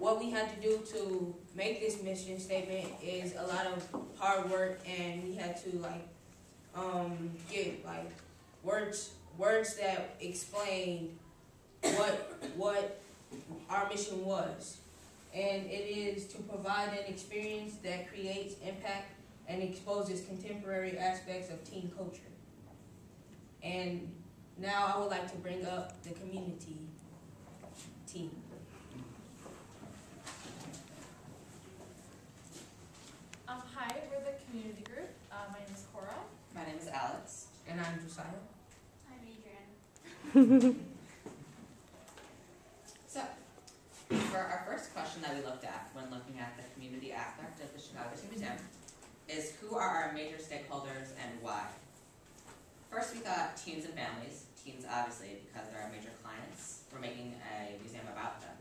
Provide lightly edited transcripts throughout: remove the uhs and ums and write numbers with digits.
what we had to do to make this mission statement is a lot of hard work, and we had to get words that explained what our mission was. And it is to provide an experience that creates impact and exposes contemporary aspects of teen culture. And now I would like to bring up the community team. Hi, we're the community group. My name is Cora. My name is Alex. And I'm Josiah. I'm Adrian. So, for our first question that we looked at when looking at the community aspect of the Chicago Teen Museum is, who are our major stakeholders and why? First, we thought teens and families. Teens, obviously, because they're our major clients. We're making a museum about them.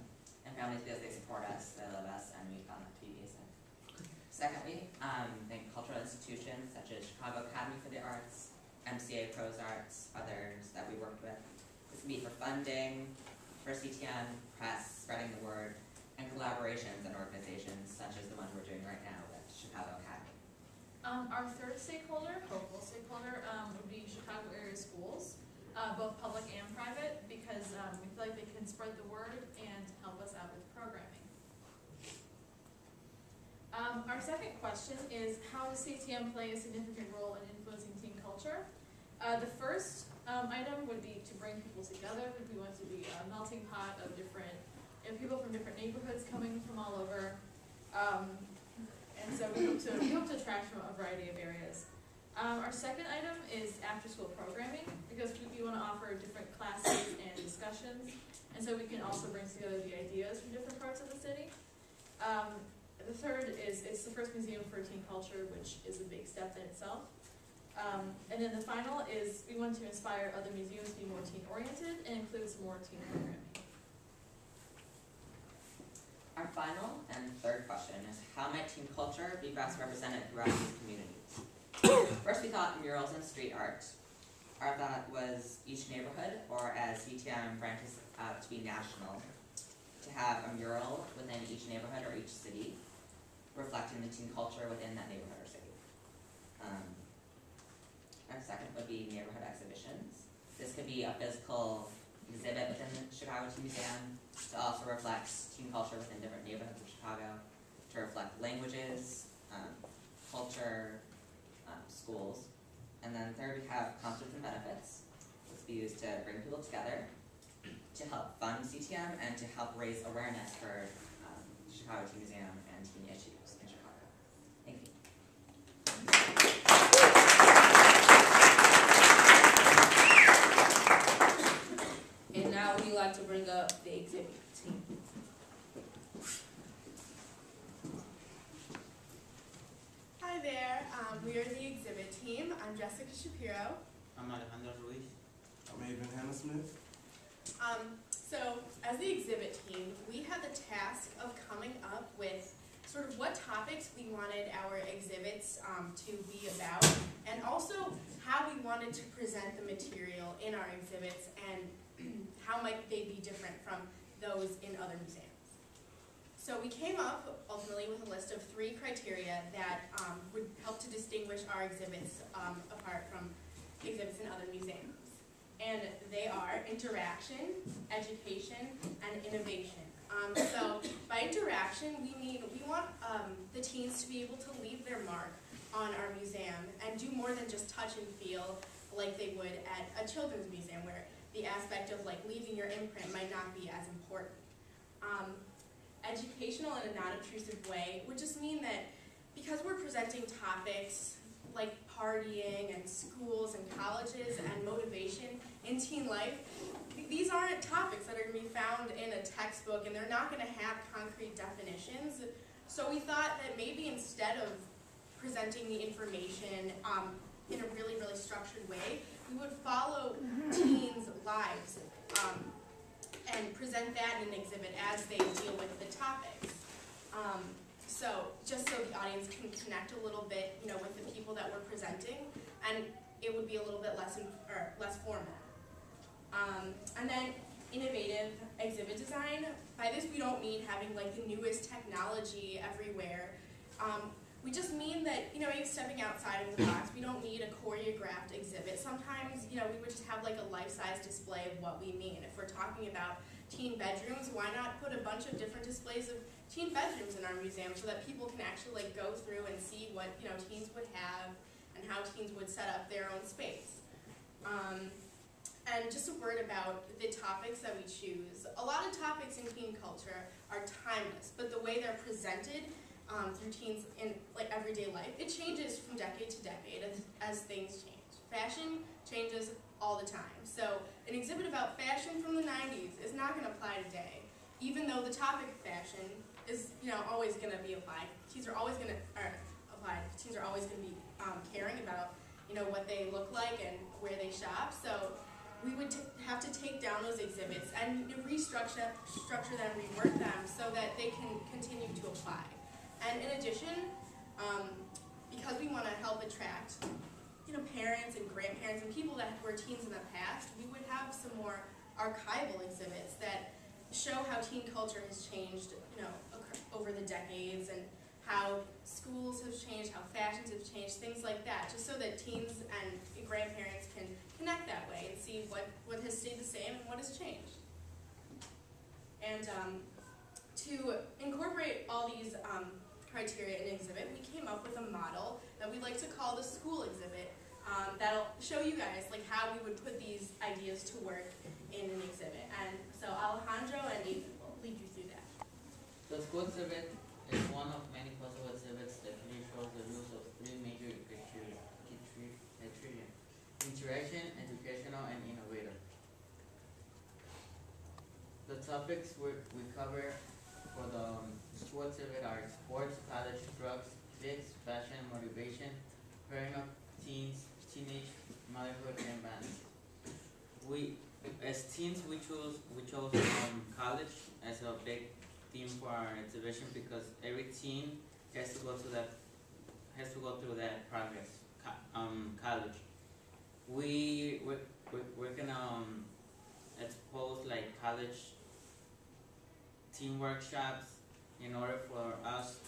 And families because they support us, they love us, and we found that to be basic. Secondly, think cultural institutions such as Chicago Academy for the Arts, MCA Pros Arts, others that we worked with. This can be for funding, for CTM, press, spreading the word, and collaborations and organizations such as the one we're doing right now with Chicago Academy. Our third stakeholder, hopeful stakeholder, would be Chicago area schools, both public and private, because we feel like they can spread the word and help us out with programming. Our second question is, how does CTM play a significant role in influencing teen culture? The first item would be to bring people together. We want to be a melting pot of different people from different neighborhoods coming from all over. And so we hope to attract from a variety of areas. Our second item is after-school programming, because we want to offer different classes and discussions, and so we can also bring together the ideas from different parts of the city. The third is, it's the first museum for teen culture, which is a big step in itself. And then the final is, we want to inspire other museums to be more teen-oriented and include some more teen programming. Our final and third question is, how might teen culture be best represented throughout these communities? First, we thought murals and street art. Our thought was each neighborhood, or as CTM branches out to be national, to have a mural within each neighborhood or each city, reflecting the teen culture within that neighborhood or city. Our second would be neighborhood exhibitions. This could be a physical exhibit within the Chicago Teen Museum to also reflect teen culture within different neighborhoods of Chicago, to reflect languages, culture, schools. And then third, we have concerts and benefits. This will be used to bring people together, to help fund CTM, and to help raise awareness for Chicago Teen Museum and teen issues in Chicago. Thank you. And now we'd like to bring up the exhibit team. Hi there, we are the exhibit team. I'm Jessica Shapiro. I'm Alejandro Ruiz. I'm Adrian Hannah-Smith. So as the exhibit team, we had the task of coming up with sort of what topics we wanted our exhibits to be about, and also how we wanted to present the material in our exhibits, and how might they be different from those in other museums. So we came up ultimately with a list of 3 criteria that would help to distinguish our exhibits apart from exhibits in other museums. And they are interaction, education, and innovation. So by interaction, we want the teens to be able to leave their mark on our museum and do more than just touch and feel like they would at a children's museum, where the aspect of like leaving your imprint might not be as important. Educational in a non-obtrusive way would just mean that because we're presenting topics like partying and schools and colleges and motivation in teen life, these aren't topics that are going to be found in a textbook, and they're not going to have concrete definitions. So we thought that maybe instead of presenting the information in a really, really structured way, we would follow teens' lives and present that in an exhibit as they deal with the topics. So just so the audience can connect a little bit, with the people that we're presenting, and it would be a little bit less formal. And then innovative exhibit design. By this we don't mean having like the newest technology everywhere. We just mean that, maybe stepping outside of the box. We don't need a choreographed exhibit. Sometimes, we would just have like a life-size display of what we mean. If we're talking about teen bedrooms, why not put a bunch of different displays of teen bedrooms in our museum so that people can actually like go through and see what, teens would have and how teens would set up their own space. And just a word about the topics that we choose. A lot of topics in teen culture are timeless, but the way they're presented through teens in like everyday life, it changes from decade to decade as things change. Fashion changes all the time. So an exhibit about fashion from the 90s is not going to apply today, even though the topic of fashion is always going to be applied. Teens are always going to Teens are always going to be caring about what they look like and where they shop. So we would have to take down those exhibits and restructure them, rework them so that they can continue to apply. And in addition, because we want to help attract parents and grandparents and people that were teens in the past, we would have some more archival exhibits that show how teen culture has changed over the decades, and how schools have changed, how fashions have changed, things like that, just so that teens and grandparents can connect that way and see what has stayed the same and what has changed. And to incorporate all these criteria in an exhibit, we came up with a model that we like to call the school exhibit. That'll show you guys like how we would put these ideas to work in an exhibit. And so Alejandro and Ethan will lead you through that. The school exhibit is one of many possible exhibits that clearly shows the use of three major criteria: interaction, educational, and innovative. The topics we cover for the school exhibit are sports, college, drugs, kids, fashion, motivation, pairing up teens, teenage, motherhood, and balance. As teens, we chose college as a big theme for our exhibition because every teen has to go through that progress. College. We're gonna expose like college teen workshops in order for us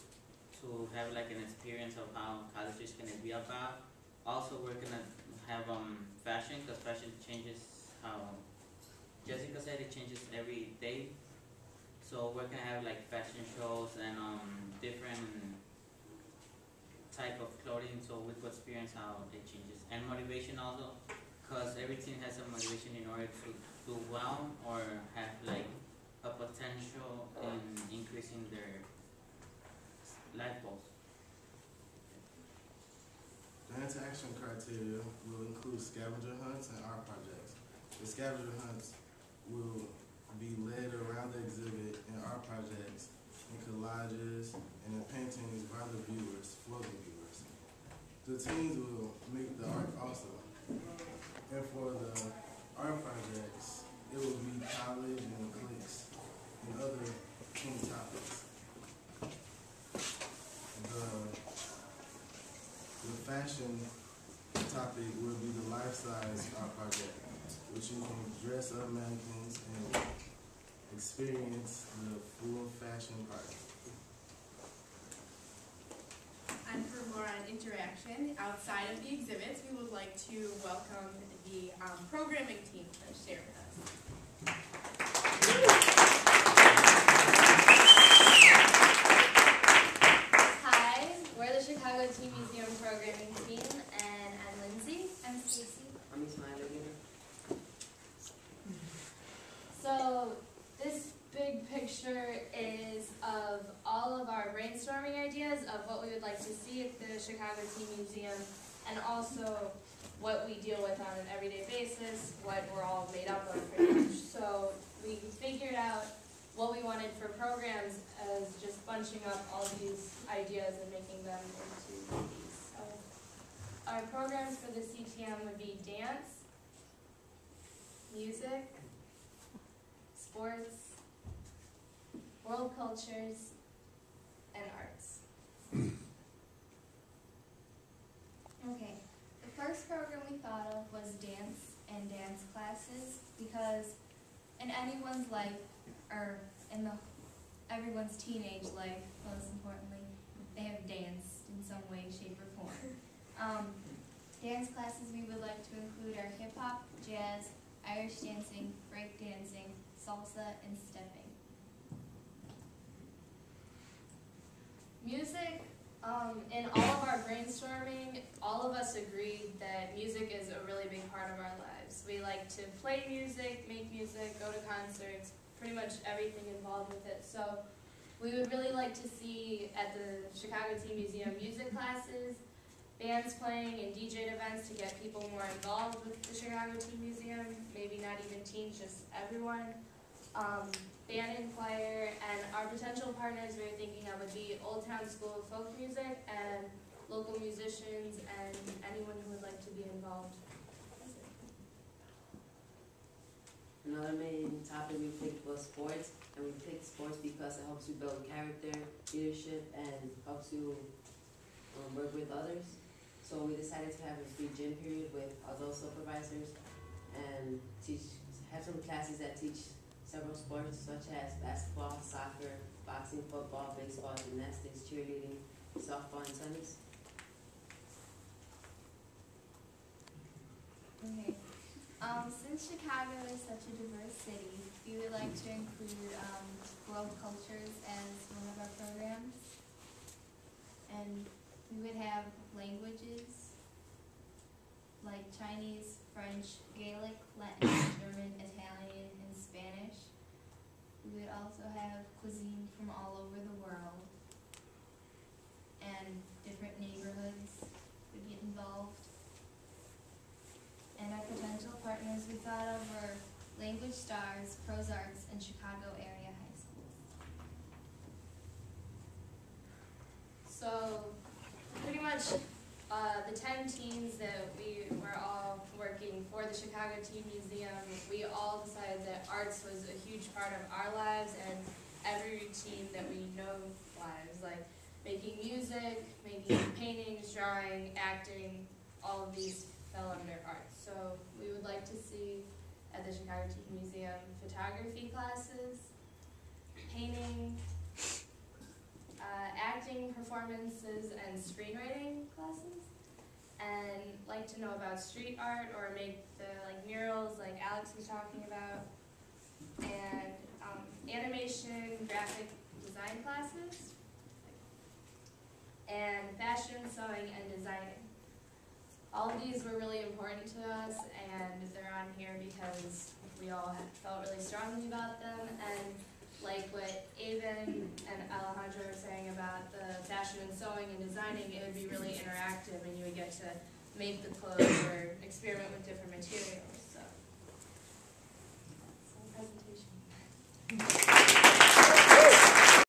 to have like an experience of how college is gonna be about. Also, we're gonna have fashion, because fashion changes. How Jessica said, it changes every day. So we're gonna have like fashion shows and different type of clothing, so we could experience how it changes. And motivation also, because every teen has some motivation in order to do well or have like a potential in increasing their life goals. The interaction criteria will include scavenger hunts and art projects. The scavenger hunts will be led around the exhibit in art projects, in collages, and in paintings by the viewers, floating viewers. The teens will make the art also. And for the art projects, it will be college and cliques and other teen topics. The fashion topic will be the life-size art project, which you can dress up mannequins and experience the full fashion project. And for more on interaction outside of the exhibits, we would like to welcome the programming team to share with us. Hi, we're the Chicago Teen Museum programming team, and I'm Lindsay. I'm Stacy. I'm Ismail. So this big picture is of all of our brainstorming ideas of what we would like to see at the Chicago Teen Museum, and also what we deal with on an everyday basis, what we're all made up of pretty much. So we figured out what we wanted for programs as just bunching up all these ideas and making them into these. So our programs for the CTM would be dance, music, sports, world cultures, and arts. Okay, the first program we thought of was dance and dance classes because in anyone's life, or in everyone's teenage life, most importantly, they have danced in some way, shape, or form. Dance classes we would like to include are hip hop, jazz, Irish dancing, break dancing, salsa, and stepping. Music, in all of our brainstorming, all of us agreed that music is a really big part of our lives. We like to play music, make music, go to concerts, pretty much everything involved with it. So we would really like to see at the Chicago Teen Museum music classes, bands playing and DJ events to get people more involved with the Chicago Teen Museum, maybe not even teens, just everyone. Band and choir, and our potential partners we were thinking of would be Old Town School of Folk Music and local musicians and anyone who would like to be involved. Another main topic we picked was sports, and we picked sports because it helps you build character, leadership, and helps you work with others. So we decided to have a free gym period with adult supervisors and have some classes that teach several sports such as basketball, soccer, boxing, football, baseball, gymnastics, cheerleading, softball, and tennis. Okay. Since Chicago is such a diverse city, we would like to include world cultures as one of our programs. And we would have languages like Chinese, French, Gaelic, Latin, German, Italian, and Spanish. We would also have cuisine from all over the world, and different neighborhoods would get involved. And our potential partners we thought of were Language Stars, Pros Arts, and Chicago area high schools. So pretty much the 10 teens that we were all working for the Chicago Teen Museum, we all decided that arts was a huge part of our lives and every routine that we know lives, like making music, making paintings, drawing, acting, all of these fell under arts. So we would like to see at the Chicago Teen Museum photography classes, painting, acting, performances, and screenwriting classes, and like to know about street art or make the murals like Alex was talking about, and animation, graphic design classes, and fashion, sewing, and designing. All of these were really important to us, and they're on here because we all felt really strongly about them. And like what Avon and Alejandro were saying about the fashion and sewing and designing, it would be really interactive, and you would get to make the clothes or